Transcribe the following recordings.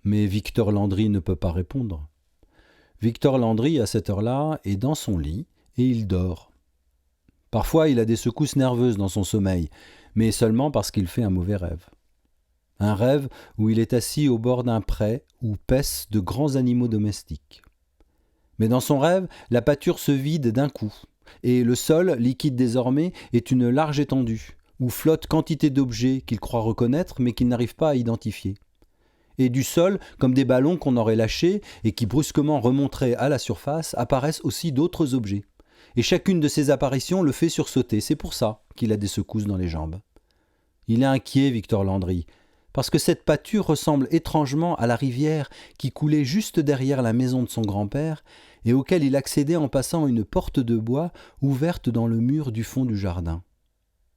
Mais Victor Landry ne peut pas répondre. Victor Landry, à cette heure-là, est dans son lit et il dort. Parfois, il a des secousses nerveuses dans son sommeil, mais seulement parce qu'il fait un mauvais rêve. Un rêve où il est assis au bord d'un pré où paissent de grands animaux domestiques. Mais dans son rêve, la pâture se vide d'un coup, et le sol, liquide désormais, est une large étendue, où flottent quantité d'objets qu'il croit reconnaître mais qu'il n'arrive pas à identifier. Et du sol, comme des ballons qu'on aurait lâchés et qui brusquement remonteraient à la surface, apparaissent aussi d'autres objets. Et chacune de ces apparitions le fait sursauter, c'est pour ça qu'il a des secousses dans les jambes. Il est inquiet, Victor Landry, parce que cette pâture ressemble étrangement à la rivière qui coulait juste derrière la maison de son grand-père et auquel il accédait en passant une porte de bois ouverte dans le mur du fond du jardin.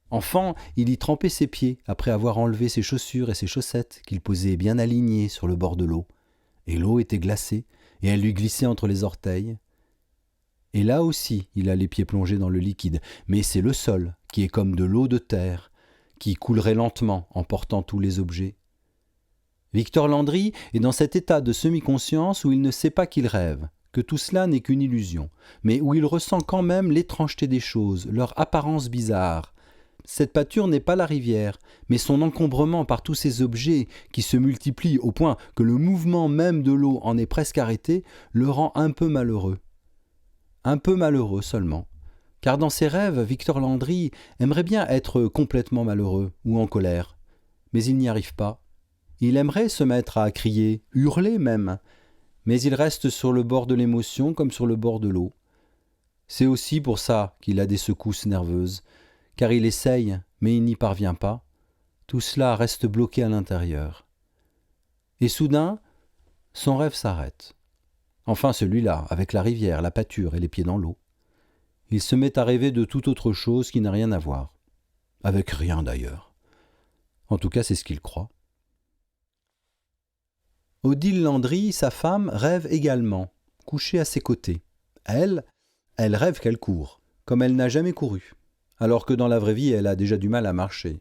Enfant, il y trempait ses pieds après avoir enlevé ses chaussures et ses chaussettes qu'il posait bien alignées sur le bord de l'eau. Et l'eau était glacée et elle lui glissait entre les orteils. Et là aussi, il a les pieds plongés dans le liquide, mais c'est le sol qui est comme de l'eau de terre, qui coulerait lentement en portant tous les objets. Victor Landry est dans cet état de semi-conscience où il ne sait pas qu'il rêve, que tout cela n'est qu'une illusion, mais où il ressent quand même l'étrangeté des choses, leur apparence bizarre. Cette pâture n'est pas la rivière, mais son encombrement par tous ces objets qui se multiplient au point que le mouvement même de l'eau en est presque arrêté, le rend un peu malheureux. Un peu malheureux seulement. Car dans ses rêves, Victor Landry aimerait bien être complètement malheureux ou en colère. Mais il n'y arrive pas. Il aimerait se mettre à crier, hurler même. Mais il reste sur le bord de l'émotion comme sur le bord de l'eau. C'est aussi pour ça qu'il a des secousses nerveuses. Car il essaye, mais il n'y parvient pas. Tout cela reste bloqué à l'intérieur. Et soudain, son rêve s'arrête. Enfin celui-là, avec la rivière, la pâture et les pieds dans l'eau. Il se met à rêver de toute autre chose qui n'a rien à voir. Avec rien d'ailleurs. En tout cas, c'est ce qu'il croit. Odile Landry, sa femme, rêve également, couchée à ses côtés. Elle rêve qu'elle court, comme elle n'a jamais couru, alors que dans la vraie vie, elle a déjà du mal à marcher.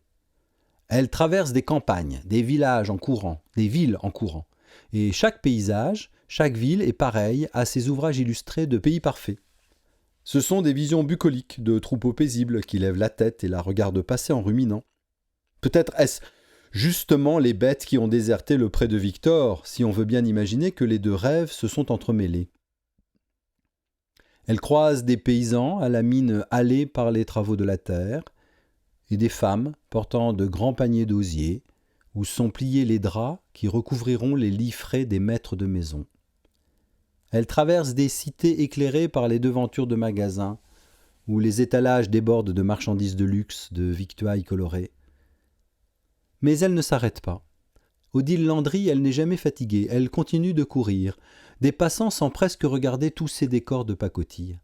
Elle traverse des campagnes, des villages en courant, des villes en courant. Et chaque paysage, chaque ville est pareille à ses ouvrages illustrés de pays parfaits. Ce sont des visions bucoliques de troupeaux paisibles qui lèvent la tête et la regardent passer en ruminant. Peut-être est-ce justement les bêtes qui ont déserté le pré de Victor, si on veut bien imaginer que les deux rêves se sont entremêlés. Elle croise des paysans à la mine hâlée par les travaux de la terre, et des femmes portant de grands paniers d'osier, où sont pliés les draps qui recouvriront les lits frais des maîtres de maison. Elle traverse des cités éclairées par les devantures de magasins, où les étalages débordent de marchandises de luxe, de victuailles colorées. Mais elle ne s'arrête pas. Odile Landry, elle n'est jamais fatiguée, elle continue de courir, dépassant sans presque regarder tous ces décors de pacotille.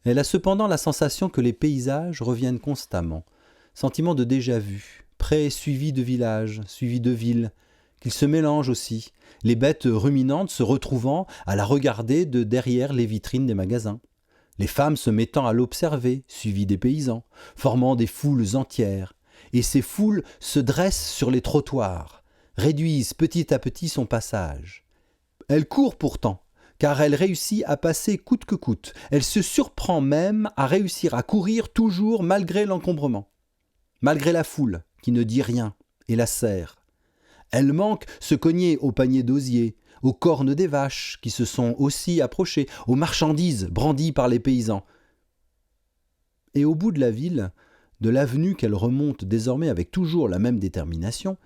Elle a cependant la sensation que les paysages reviennent constamment, sentiment de déjà-vu, prés suivis de villages, suivis de villes, qu'ils se mélangent aussi, les bêtes ruminantes se retrouvant à la regarder de derrière les vitrines des magasins, les femmes se mettant à l'observer, suivies des paysans, formant des foules entières, et ces foules se dressent sur les trottoirs, réduisent petit à petit son passage. Elle court pourtant, car elle réussit à passer coûte que coûte, elle se surprend même à réussir à courir toujours malgré l'encombrement, malgré la foule qui ne dit rien et la serre. Elle manque se cogner au panier d'osier, aux cornes des vaches qui se sont aussi approchées, aux marchandises brandies par les paysans. Et au bout de la ville, de l'avenue qu'elle remonte désormais avec toujours la même détermination,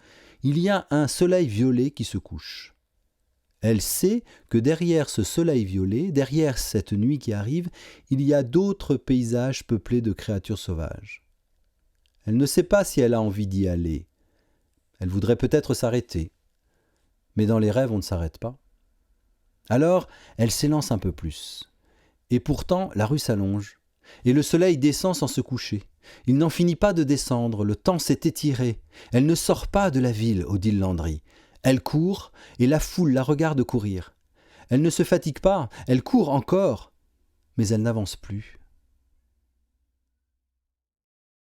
il y a un soleil violet qui se couche. Elle sait que derrière ce soleil violet, derrière cette nuit qui arrive, il y a d'autres paysages peuplés de créatures sauvages. Elle ne sait pas si elle a envie d'y aller. Elle voudrait peut-être s'arrêter. Mais dans les rêves, on ne s'arrête pas. Alors, elle s'élance un peu plus. Et pourtant, la rue s'allonge. Et le soleil descend sans se coucher. Il n'en finit pas de descendre, le temps s'est étiré. Elle ne sort pas de la ville, Odile Landry. Elle court, et la foule la regarde courir. Elle ne se fatigue pas, elle court encore. Mais elle n'avance plus.